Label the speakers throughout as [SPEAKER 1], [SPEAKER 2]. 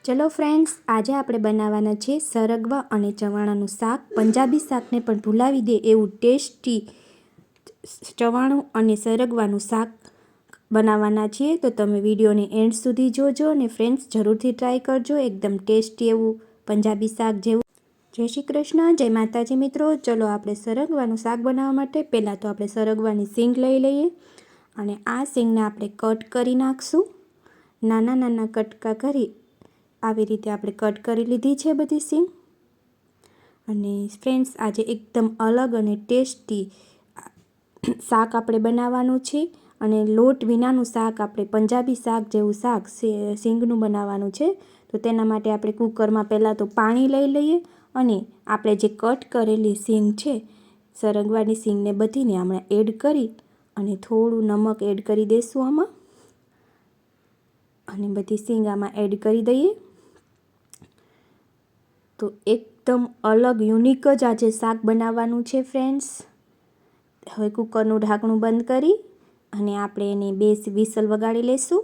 [SPEAKER 1] ચલો ફ્રેન્ડ્સ, આજે આપણે બનાવવાના છે સરગવા અને ચવાણાનું શાક. પંજાબી શાકને પણ ભૂલાવી દે એવું ટેસ્ટી ચવાણું અને સરગવાનું શાક બનાવવાના છીએ. તો તમે વિડીયોને એન્ડ સુધી જોજો અને ફ્રેન્ડ્સ જરૂરથી ટ્રાય કરજો. એકદમ ટેસ્ટી એવું પંજાબી શાક જેવું. જય શ્રી કૃષ્ણ, જય માતાજી મિત્રો. ચલો આપણે સરગવાનું શાક બનાવવા માટે પહેલાં તો આપણે સરગવાની સિંગ લઈ લઈએ અને આ સિંગને આપણે કટ કરી નાખશું. નાના નાના કટકા કરી આવી રીતે આપણે કટ કરી લીધી છે બધી સિંગ. અને ફ્રેન્ડ્સ, આજે એકદમ અલગ અને ટેસ્ટી શાક આપણે બનાવવાનું છે. અને લોટ વિનાનું શાક, આપણે પંજાબી શાક જેવું શાક સિંગનું બનાવવાનું છે. તો તેના માટે આપણે કુકરમાં પહેલાં તો પાણી લઈ લઈએ અને આપણે જે કટ કરેલી સિંગ છે, સરગવાની સિંગને બધીને હમણાં એડ કરી અને થોડું નમક એડ કરી દઈશું આમાં. અને બધી સિંગ આમાં એડ કરી દઈએ. તો એકદમ અલગ યુનિક જ આજે શાક બનાવવાનું છે ફ્રેન્ડ્સ. હવે કુકરનું ઢાંકણું બંધ કરી અને આપણે એને 2 વિસલ વગાડી લઈશું.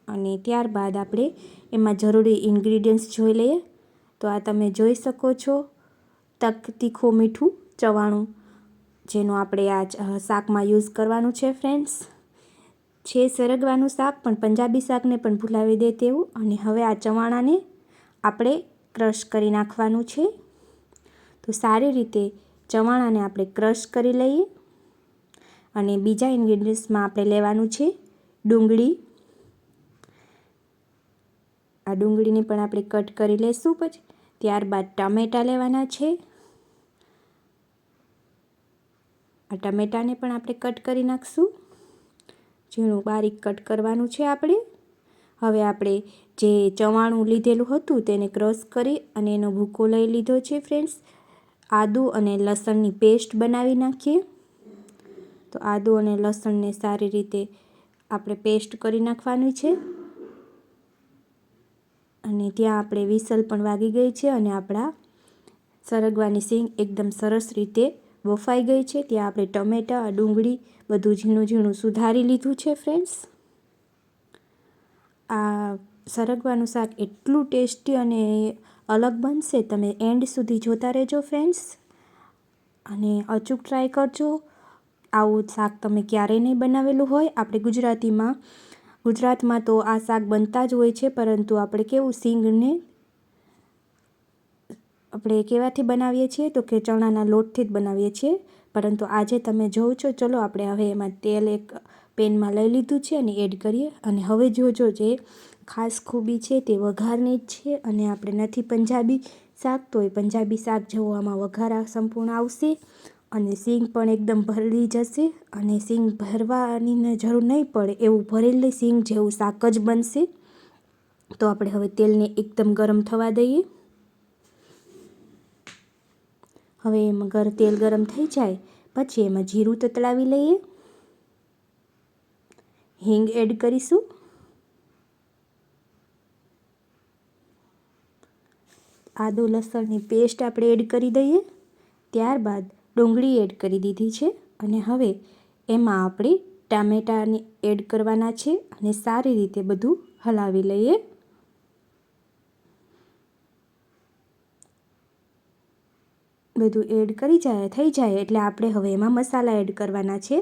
[SPEAKER 1] અને ત્યારબાદ આપણે એમાં જરૂરી ઇન્ગ્રીડિયન્ટ્સ જોઈ લઈએ. તો આ તમે જોઈ શકો છો, તીખું મીઠું ચવાણું, જેનું આપણે આ શાકમાં યુઝ કરવાનું છે ફ્રેન્ડ્સ. છે સરગવાનું શાક, પણ પંજાબી શાકને પણ ભૂલાવી દે તેવું. અને હવે આ ચવાણાને આપણે ક્રશ કરી નાખવાનું છે. તો સારી રીતે ચવાણાને આપણે ક્રશ કરી લઈએ. અને બીજા ઇન્ગ્રીડિયન્ટ્સમાં આપણે લેવાનું છે ડુંગળી. આ ડુંગળીને પણ આપણે કટ કરી લઈશું. પછી ત્યારબાદ ટામેટાં લેવાના છે. આ ટામેટાને પણ આપણે કટ કરી નાખશું. ઝીણું બારીક કટ કરવાનું છે આપણે. હવે આપણે જે ચવાણું લીધેલું હતું તેને ક્રશ કરી અને એનો ભૂકો લઈ લીધો છે ફ્રેન્ડ્સ. આદું અને લસણની પેસ્ટ બનાવી નાખીએ. તો આદું અને લસણને સારી રીતે આપણે પેસ્ટ કરી નાખવાની છે. અને ત્યાં આપણે વિસલ પણ વાગી ગઈ છે અને આપણા સરગવાની સિંગ એકદમ સરસ રીતે બફાઈ ગઈ છે. ત્યાં આપણે ટમેટાં, ડુંગળી બધું ઝીણું ઝીણું સુધારી લીધું છે ફ્રેન્ડ્સ. આ સરગવાનું શાક એટલું ટેસ્ટી અને અલગ બનશે, તમે એન્ડ સુધી જોતા રહેજો ફ્રેન્ડ્સ. અને અચૂક ટ્રાય કરજો. આવું શાક તમે ક્યારેય નહીં બનાવેલું હોય. આપણે ગુજરાતમાં તો આ શાક બનતા જ હોય છે, પરંતુ આપણે કેવું સિંગને આપણે કેવાથી બનાવીએ છીએ તો કે ચણાના લોટથી જ બનાવીએ છીએ. પરંતુ આજે તમે જોવો છો. ચલો આપણે હવે એમાં તેલ એક પેનમાં લઈ લીધું છે અને એડ કરીએ. અને હવે જોજો, જે ખાસ ખૂબી છે તે વઘારની જ છે. અને આપણે નથી પંજાબી શાક, તો એ પંજાબી શાક જેવો આમાં વઘાર સંપૂર્ણ આવશે. અને સિંગ પણ એકદમ ભરી જશે. અને સિંગ ભરવાની જરૂર નહીં પડે એવું ભરેલી સિંગ જેવું શાક જ બનશે. તો આપણે હવે તેલને એકદમ ગરમ થવા દઈએ. હવે એમાં તેલ ગરમ થઈ જાય પછી એમાં જીરું તતડાવી લઈએ. હિંગ એડ કરીશું. આદુ લસણની પેસ્ટ આપણે એડ કરી દઈએ. ત્યારબાદ ડુંગળી એડ કરી દીધી છે. અને હવે એમાં આપણે ટામેટાને એડ કરવાના છે અને સારી રીતે બધું હલાવી લઈએ. બધું એડ થઈ જાય એટલે આપણે હવે એમાં મસાલા એડ કરવાના છે.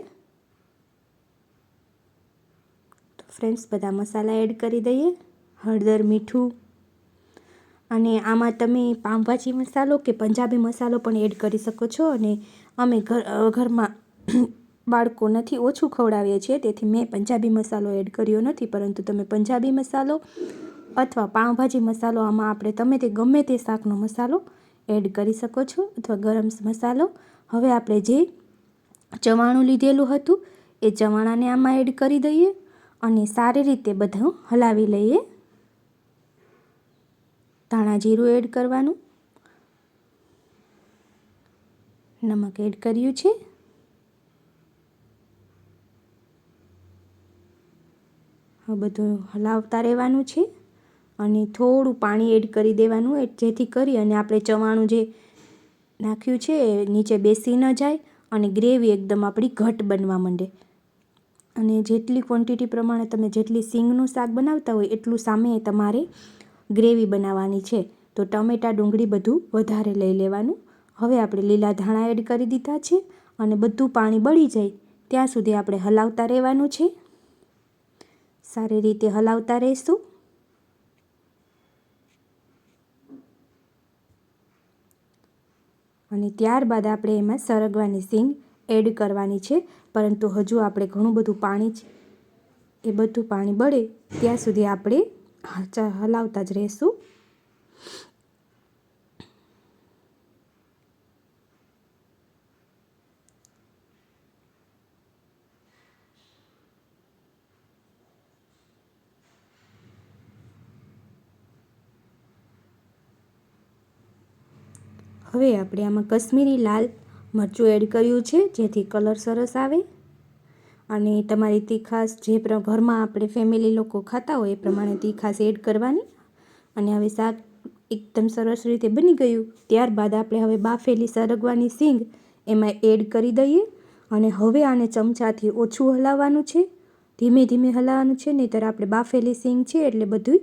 [SPEAKER 1] તો ફ્રેન્ડ્સ, બધા મસાલા એડ કરી દઈએ. હળદર, મીઠું. અને આમાં તમે પાવભાજી મસાલો કે પંજાબી મસાલો પણ એડ કરી શકો છો. અને અમે ઘરમાં બાળકો નથી, ઓછું ખવડાવીએ છીએ, તેથી મેં પંજાબી મસાલો એડ કર્યો નથી. પરંતુ તમે પંજાબી મસાલો અથવા પાવભાજી મસાલો, આમાં આપણે ગમે તે શાકનો મસાલો એડ કરી શકો છો, અથવા ગરમ મસાલો. હવે આપણે જે ચવાણું લીધેલું હતું એ ચવાણાને આમાં એડ કરી દઈએ અને સારી રીતે બધું હલાવી લઈએ. ધાણા જીરું એડ કરવાનું. નમક એડ કર્યું છે. હવે બધું હલાવતા રહેવાનું છે. અને થોડું પાણી એડ કરી દેવાનું, જેથી કરી અને આપણે ચવાણું જે નાખ્યું છે એ નીચે બેસી ન જાય અને ગ્રેવી એકદમ આપણી ઘટ બનવા માંડે. અને જેટલી ક્વોન્ટિટી પ્રમાણે તમે જેટલી સિંગનું શાક બનાવતા હોય એટલું સામે તમારે ગ્રેવી બનાવવાની છે. તો ટમેટાં ડુંગળી બધું વધારે લઈ લેવાનું. હવે આપણે લીલા ધાણા એડ કરી દીધા છે અને બધું પાણી બળી જાય ત્યાં સુધી આપણે હલાવતા રહેવાનું છે. સારી રીતે હલાવતા રહીશું. અને ત્યારબાદ આપણે એમાં સરગવાની સીંગ એડ કરવાની છે, પરંતુ હજુ આપણે ઘણું બધું પાણી છે એ બધું પાણી બળે ત્યાં સુધી આપણે હલાવતા જ રહીશું. હવે આપણે આમાં કશ્મીરી લાલ મરચું એડ કર્યું છે, જેથી કલર સરસ આવે. અને તમારી તીખાશ જે ઘરમાં આપણે ફેમિલી લોકો ખાતા હોય એ પ્રમાણે તીખાશ એડ કરવાની. અને હવે શાક એકદમ સરસ રીતે બની ગયું. ત્યારબાદ આપણે હવે બાફેલી સરગવાની સીંગ એમાં એડ કરી દઈએ અને હવે આને ચમચાથી ઓછું હલાવવાનું છે, ધીમે ધીમે હલાવવાનું છે, નહીંતર આપણે બાફેલી સીંગ છે એટલે બધું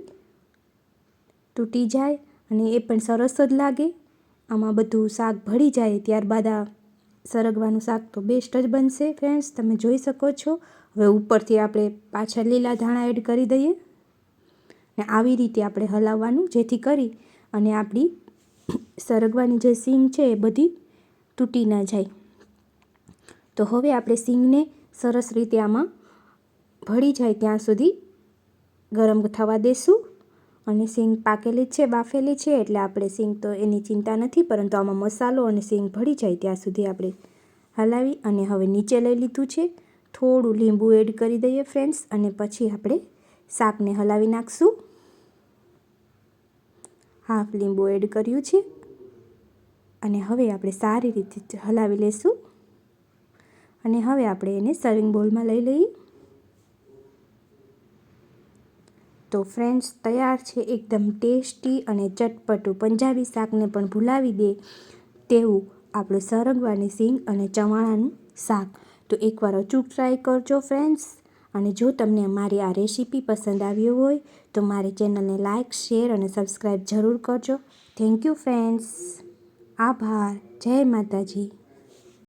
[SPEAKER 1] તૂટી જાય અને એ પણ સરસ જ લાગે. આમાં બધું શાક ભળી જાય ત્યારબાદ આ સરગવાનું શાક તો બેસ્ટ જ બનશે ફ્રેન્ડ્સ, તમે જોઈ શકો છો. હવે ઉપરથી આપણે પાછા લીલા ધાણા એડ કરી દઈએ ને આવી રીતે આપણે હલાવવાનું, જેથી કરી અને આપણી સરગવાની જે સીંગ છે એ બધી તૂટી ના જાય. તો હવે આપણે સીંગને સરસ રીતે આમાં ભળી જાય ત્યાં સુધી ગરમ થવા દેશું. અને સીંગ પાકેલી છે, બાફેલી છે, એટલે આપણે સીંગ તો એની ચિંતા નથી, પરંતુ આમાં મસાલો અને સીંગ ભળી જાય ત્યાં સુધી આપણે હલાવી અને હવે નીચે લઈ લીધું છે. થોડું લીંબુ એડ કરી દઈએ ફ્રેન્ડ્સ અને પછી આપણે શાકને હલાવી નાખશું. હાફ લીંબુ એડ કર્યું છે અને હવે આપણે સારી રીતે હલાવી લઈશું. અને હવે આપણે એને સર્વિંગ બોલમાં લઈ લઈએ. તો ફ્રેન્ડ્સ તૈયાર છે એકદમ ટેસ્ટી અને ચટપટું પંજાબી શાકને પણ ભૂલાવી દે તેવું આપણું સરગવાની સીંગ અને ચવાણાનું શાક. તો એકવાર અચૂક ટ્રાય કરજો ફ્રેન્ડ્સ. અને જો તમને અમારી આ રેસીપી પસંદ આવી હોય તો મારી ચેનલને લાઇક, શેર અને સબસ્ક્રાઈબ જરૂર કરજો. Thank you friends. આભાર. જય માતાજી.